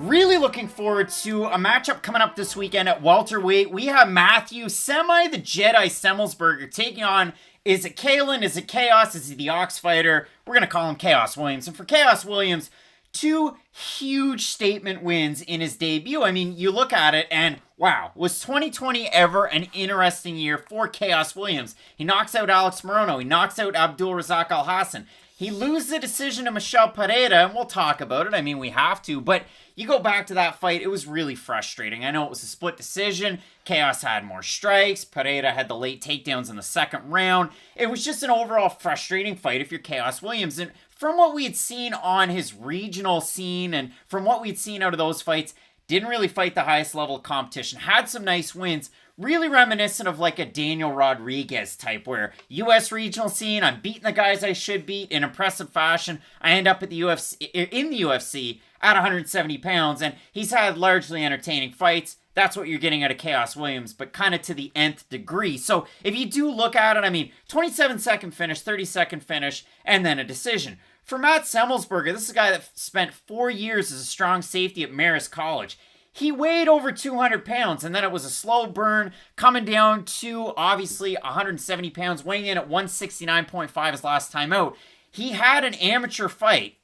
Really looking forward to a matchup coming up this weekend at welterweight. We have Matthew, the Jedi Semelsberger, taking on, is it Kalen, is it Khaos, is he the Oxfighter? We're going to call him Khaos Williams. And for Khaos Williams, two huge statement wins in his debut. I mean, you look at it and wow, was 2020 ever an interesting year for Khaos Williams? He knocks out Alex Morono. He knocks out Abdul Razak Al Hassan. He loses the decision to Michel Pereira, and we'll talk about it. I mean, we have to, but you go back to that fight, it was really frustrating. I know it was a split decision. Khaos had more strikes. Pereira had the late takedowns in the second round. It was just an overall frustrating fight if you're Khaos Williams. And from what we had seen on his regional scene and from what we'd seen out of those fights, didn't really fight the highest level of competition. Had some nice wins. Really reminiscent of like a Daniel Rodriguez type where U.S. regional scene, I'm beating the guys I should beat in impressive fashion. I end up at the UFC at 170 pounds, and he's had largely entertaining fights. That's what you're getting out of Khaos Williams, but kind of to the nth degree. So if you do look at it, I mean, 27-second finish, 30-second finish, and then a decision. For Matt Semelsberger, this is a guy that spent 4 years as a strong safety at Marist College. He weighed over 200 pounds, and then it was a slow burn, coming down to, obviously, 170 pounds, weighing in at 169.5 his last time out. He had an amateur fight,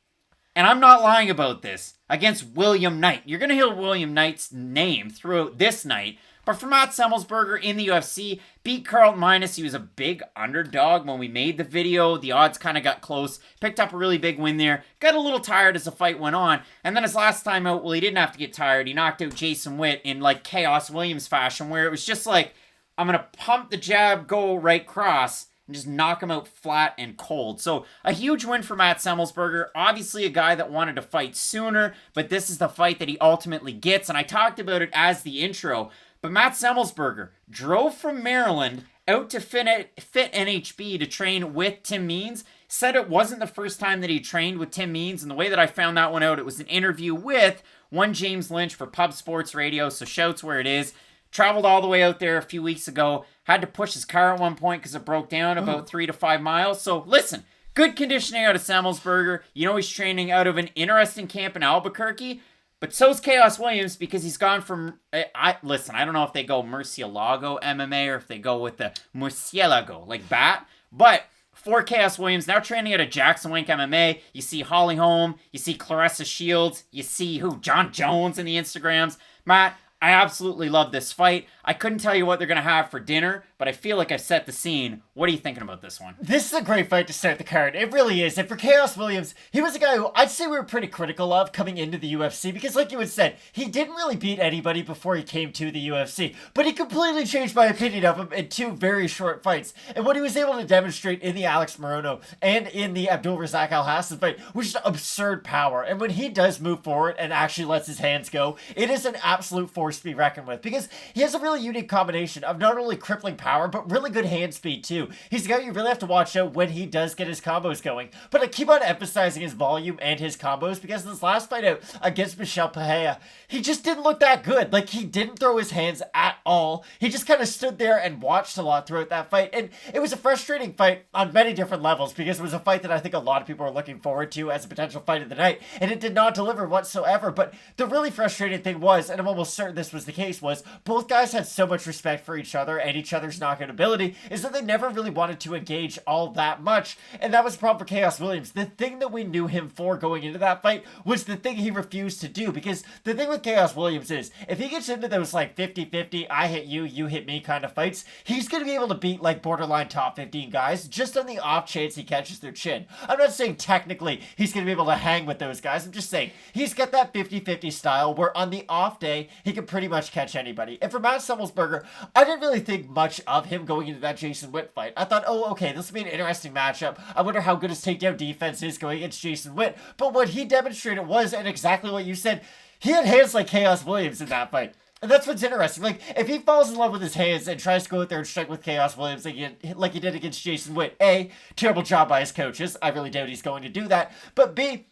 and I'm not lying about this, against William Knight. You're going to hear William Knight's name throughout this night. But for Matt Semelsberger in the UFC, beat Carlton Minus. He was a big underdog when we made the video. The odds kind of got close. Picked up a really big win there. Got a little tired as the fight went on. And then his last time out, well, he didn't have to get tired. He knocked out Jason Witt in like Khaos Williams fashion, where it was just like, I'm going to pump the jab, go right cross, and just knock him out flat and cold. So a huge win for Matt Semelsberger. Obviously a guy that wanted to fight sooner, but this is the fight that he ultimately gets. And I talked about it as the intro. But Matt Semelsberger drove from Maryland out to Fit NHB to train with Tim Means. Said it wasn't the first time that he trained with Tim Means. And the way that I found that one out, it was an interview with one James Lynch for Pub Sports Radio. So shouts where it is. Traveled all the way out there a few weeks ago. Had to push his car at one point because it broke down about 3 to 5 miles. So listen, good conditioning out of Semelsberger. You know he's training out of an interesting camp in Albuquerque. But so's Khaos Williams because he's gone from... I don't know if they go Murcielago MMA or if they go with the Murcielago, like bat. But for Khaos Williams, now training at a Jackson Wink MMA, you see Holly Holm, you see Clarissa Shields, you see John Jones in the Instagrams. Matt, I absolutely love this fight. I couldn't tell you what they're going to have for dinner, but I feel like I've set the scene. What are you thinking about this one? This is a great fight to start the card. It really is. And for Khaos Williams, he was a guy who I'd say we were pretty critical of coming into the UFC because like you had said, he didn't really beat anybody before he came to the UFC. But he completely changed my opinion of him in 2 very short fights. And what he was able to demonstrate in the Alex Morono and in the Abdul Razak Al Hassan fight was just absurd power. And when he does move forward and actually lets his hands go, it is an absolute force to be reckoned with because he has a really unique combination of not only crippling power, but really good hand speed too. He's a guy you really have to watch out when he does get his combos going. But I keep on emphasizing his volume and his combos because in this last fight out against Michel Pereira, he just didn't look that good. Like he didn't throw his hands at all. He just kind of stood there and watched a lot throughout that fight. And it was a frustrating fight on many different levels because it was a fight that I think a lot of people were looking forward to as a potential fight of the night. And it did not deliver whatsoever. But the really frustrating thing was, and I'm almost certain this was the case, was both guys had so much respect for each other and each other's knockout ability is that they never really wanted to engage all that much. And that was the problem for Khaos Williams. The thing that we knew him for going into that fight was the thing he refused to do. Because the thing with Khaos Williams is, if he gets into those like 50-50, I hit you, you hit me kind of fights, he's going to be able to beat like borderline top 15 guys just on the off chance he catches their chin. I'm not saying technically he's going to be able to hang with those guys. I'm just saying he's got that 50-50 style where on the off day, he can pretty much catch anybody. And for Matt Semelsberger, I didn't really think much of him going into that Jason Witt fight. I thought, oh, okay, this will be an interesting matchup. I wonder how good his takedown defense is going against Jason Witt. But what he demonstrated was, and exactly what you said, he had hands like Khaos Williams in that fight. And that's what's interesting. Like, if he falls in love with his hands and tries to go out there and strike with Khaos Williams like he did against Jason Witt, A, terrible job by his coaches. I really doubt he's going to do that. But B,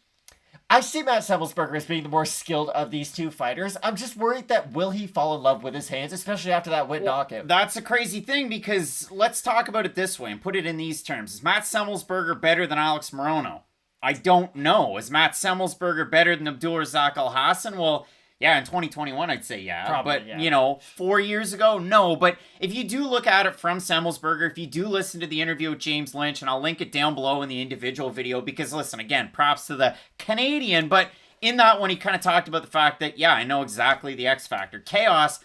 I see Matt Semelsberger as being the more skilled of these two fighters. I'm just worried that will he fall in love with his hands, especially after that Witt knockout. That's a crazy thing because let's talk about it this way and put it in these terms. Is Matt Semelsberger better than Alex Morono? I don't know. Is Matt Semelsberger better than Abdulrazak Alhassan? Well, yeah, in 2021, I'd say yeah. Probably, but, yeah. 4 years ago, no. But if you do look at it from Semelsberger, if you do listen to the interview with James Lynch, and I'll link it down below in the individual video, because, listen, again, props to the Canadian, but in that one, he kind of talked about the fact that, yeah, I know exactly the X factor. Khaos,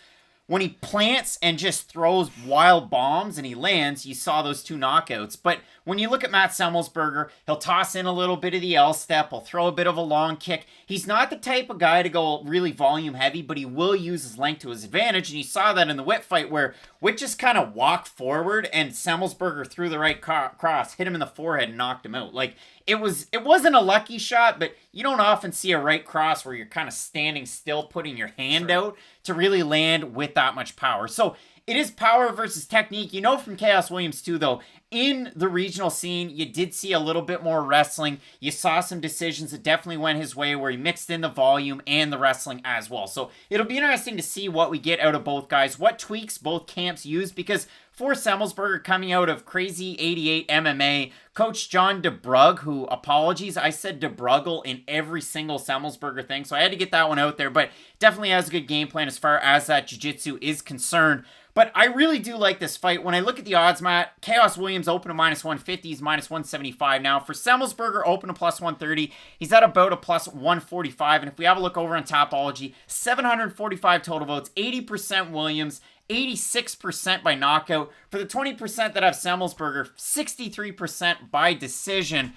when he plants and just throws wild bombs and he lands, you saw those 2 knockouts. But when you look at Matt Semelsberger, he'll toss in a little bit of the L step, he'll throw a bit of a long kick. He's not the type of guy to go really volume heavy, but he will use his length to his advantage. And you saw that in the Witt fight where Witt just kind of walked forward and Semelsberger threw the right cross, hit him in the forehead and knocked him out. Like, it wasn't a lucky shot, but you don't often see a right cross where you're kind of standing still, putting your hand out to really land with that much power. So it is power versus technique. You know from Khaos Williams too, though, in the regional scene, you did see a little bit more wrestling. You saw some decisions that definitely went his way where he mixed in the volume and the wrestling as well. So it'll be interesting to see what we get out of both guys, what tweaks both camps use, because for Semelsberger coming out of Crazy 88 MMA, Coach John DeBrug, who, apologies, I said DeBruggle in every single Semelsberger thing, so I had to get that one out there, but definitely has a good game plan as far as that jiu-jitsu is concerned. But I really do like this fight. When I look at the odds, Matt, Khaos Williams open to -150, he's -175 now. For Semelsberger, open to +130, he's at about a +145. And if we have a look over on Topology, 745 total votes, 80% Williams, 86% by knockout. For the 20% that have Semelsberger, 63% by decision.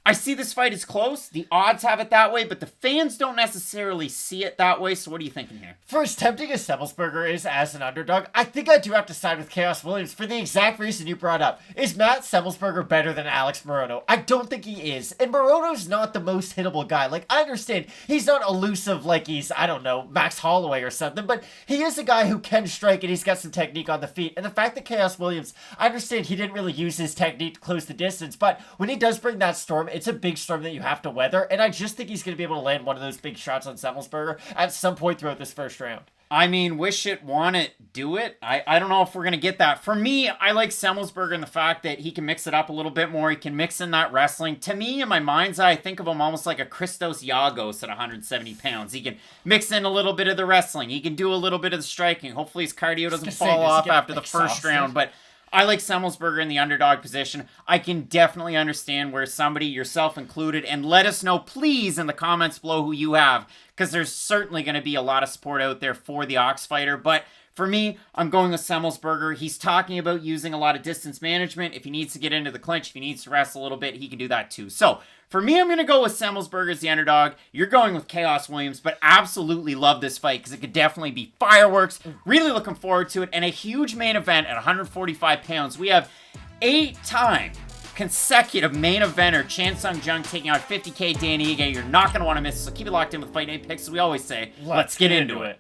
I see this fight as close. The odds have it that way, but the fans don't necessarily see it that way. So what are you thinking here? For as tempting as Semelsberger is as an underdog, I think I do have to side with Khaos Williams for the exact reason you brought up. Is Matt Semelsberger better than Alex Morono? I don't think he is. And Morono's not the most hittable guy. Like, I understand he's not elusive like he's, I don't know, Max Holloway or something, but he is a guy who can strike and he's got some technique on the feet. And the fact that Khaos Williams, I understand he didn't really use his technique to close the distance, but when he does bring that storm, it's a big storm that you have to weather, and I just think he's going to be able to land one of those big shots on Semelsberger at some point throughout this first round. I mean, wish it, want it, do it. I don't know if we're going to get that. For me, I like Semelsberger in the fact that he can mix it up a little bit more. He can mix in that wrestling. To me, in my mind's eye, I think of him almost like a Christos Yagos at 170 pounds. He can mix in a little bit of the wrestling. He can do a little bit of the striking. Hopefully his cardio doesn't fall off after the first round, but I like Semelsberger in the underdog position. I can definitely understand where somebody, yourself included, and let us know, please, in the comments below who you have, because there's certainly going to be a lot of support out there for the Oxfighter. But for me, I'm going with Semelsberger. He's talking about using a lot of distance management. If he needs to get into the clinch, if he needs to wrestle a little bit, he can do that too. So for me, I'm going to go with Semelsberger as the underdog. You're going with Khaos Williams, but absolutely love this fight because it could definitely be fireworks. Really looking forward to it. And a huge main event at 145 pounds. We have 8-time consecutive main eventer Chan Sung Jung taking out 50K Dan Ige. You're not going to want to miss it, so keep it locked in with Fight Night Picks. As we always say, let's get into it.